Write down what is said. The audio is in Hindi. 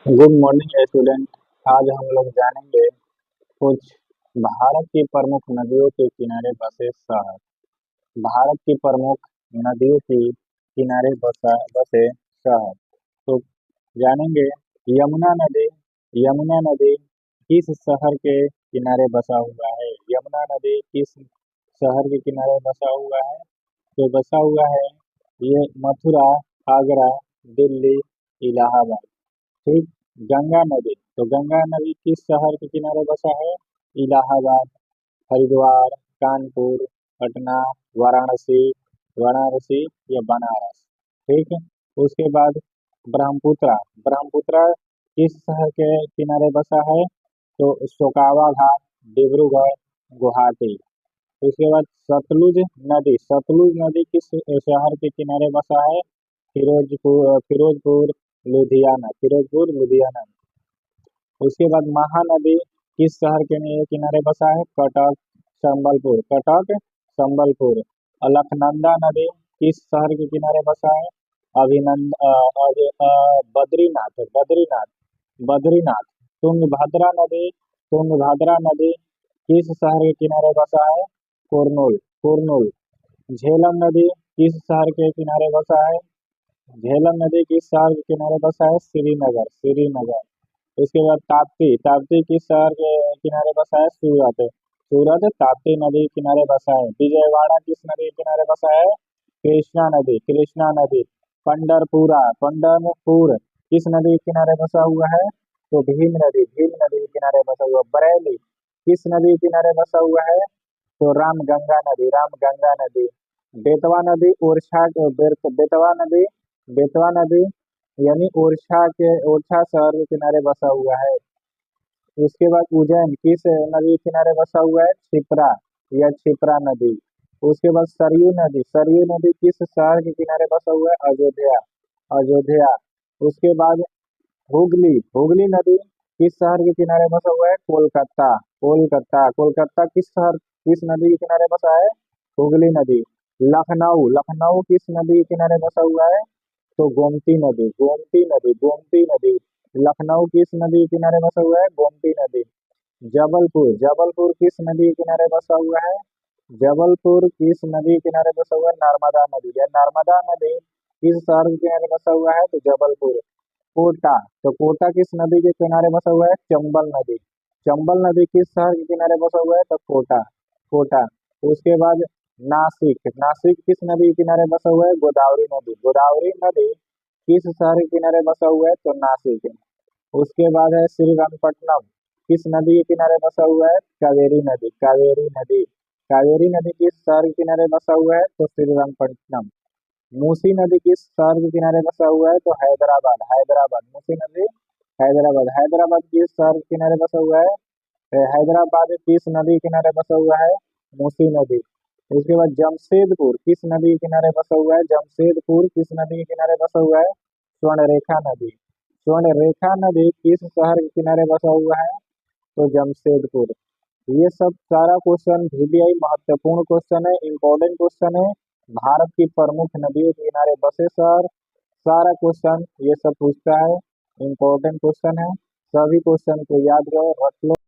Good morning student. आज हम लोग जानेंगे कुछ भारत की प्रमुख नदियों के किनारे बसे शहर। भारत की प्रमुख नदियों के किनारे बसे शहर। तो जानेंगे यमुना नदी। यमुना नदी किस शहर के किनारे बसा हुआ है? यमुना नदी किस शहर के किनारे बसा हुआ है? तो बसा हुआ है ये मथुरा, आगरा, दिल्ली, इलाहाबाद। ठीक। गंगा नदी, तो गंगा नदी किस शहर के किनारे बसा है? इलाहाबाद, हरिद्वार, कानपुर, पटना, वाराणसी, वाराणसी या बनारस। ठीक है। उसके बाद ब्रह्मपुत्र। ब्रह्मपुत्र किस शहर के किनारे बसा है? तो शोकावा घाट, डिब्रूगढ़, गुवाहाटी। उसके बाद सतलुज नदी। सतलुज नदी किस शहर के किनारे बसा है? फिरोजपुर, लुधियाना। फिरोजपुर, लुधियाना। उसके बाद महानदी किस शहर के किनारे बसा है? कटक, संबलपुर। कटक, संबलपुर। अलकनंदा नदी किस शहर के किनारे बसा है? बद्रीनाथ, बद्रीनाथ, बद्रीनाथ। तुंगभद्रा नदी। तुंगभद्रा नदी किस शहर के किनारे बसा है? कुर्नूल, कुर्नूल। झेलम नदी किस शहर के किनारे बसा है? झेलम नदी किस शहर के किनारे बसा है? श्रीनगर, श्रीनगर। उसके बाद ताप्ती। ताप्ती किस शहर के किनारे बसा है? सूरत, सूरत। ताप्ती नदी के किनारे बसा है। विजयवाड़ा किस नदी के किनारे बसा है? कृष्णा नदी, कृष्णा नदी। पंडरपुरा, पंडरपुर किस नदी के किनारे बसा हुआ है? तो भीम नदी, भीम नदी के किनारे बसा हुआ। बरेली किस नदी के किनारे बसा हुआ है? तो रामगंगा नदी, रामगंगा नदी। बेतवा नदी ओरछा के बेतवा नदी, बेतवा नदी यानी ओरछा शहर के किनारे बसा हुआ है। उसके बाद उज्जैन किस नदी के किनारे बसा हुआ है? क्षिप्रा या क्षिप्रा नदी। उसके बाद सरयू नदी। सरयू नदी किस शहर के किनारे बसा हुआ है? अयोध्या, अयोध्या। उसके बाद हुगली, हुगली नदी किस शहर के किनारे बसा हुआ है? कोलकाता, कोलकाता। कोलकाता किस नदी के किनारे बसा है? हुगली नदी। लखनऊ, लखनऊ किस नदी के किनारे बसा हुआ है? तो गोमती नदी, गोमती नदी, गोमती नदी। लखनऊ किस नदी के किनारे बसा हुआ है? गोमती नदी। जबलपुर, जबलपुर किस नदी के किनारे बसा हुआ है? जबलपुर किस नदी के किनारे बसा हुआ है? नर्मदा नदी या नर्मदा नदी किस शहर के किनारे बसा हुआ है? तो जबलपुर। कोटा, तो कोटा किस नदी के किनारे बसा हुआ है? चंबल नदी। चंबल नदी किस शहर के किनारे बसा हुआ है? तो कोटा, कोटा। उसके बाद नासिक, नासिक किस नदी के किनारे बसा हुआ है? गोदावरी नदी, गोदावरी नदी किस शहर के किनारे बसा हुआ है? तो नासिक। उसके बाद है श्रीरंगपट्टनम, किस नदी के किनारे बसा हुआ है? कावेरी नदी, कावेरी नदी। कावेरी नदी किस शहर के किनारे बसा हुआ है? तो श्रीरंगपट्टनम। मूसी नदी किस शहर के किनारे बसा हुआ है? तो हैदराबाद, हैदराबाद। मूसी नदी, हैदराबाद। हैदराबाद किस शहर के किनारे बसा हुआ है? हैदराबाद किस नदी के किनारे बसा हुआ है? मूसी नदी। उसके बाद जमशेदपुर किस नदी के किनारे बसा हुआ है? जमशेदपुर किस नदी के किनारे बसा हुआ है? स्वर्णरेखा नदी। स्वर्णरेखा नदी किस शहर के किनारे बसा हुआ है? तो जमशेदपुर। ये सब सारा क्वेश्चन VBI महत्वपूर्ण क्वेश्चन है, इंपॉर्टेंट क्वेश्चन है। भारत की प्रमुख नदियों के किनारे बसे शहर, सारा क्वेश्चन ये सब पूछता है। इंपॉर्टेंट क्वेश्चन है। सभी क्वेश्चन को याद रख लो।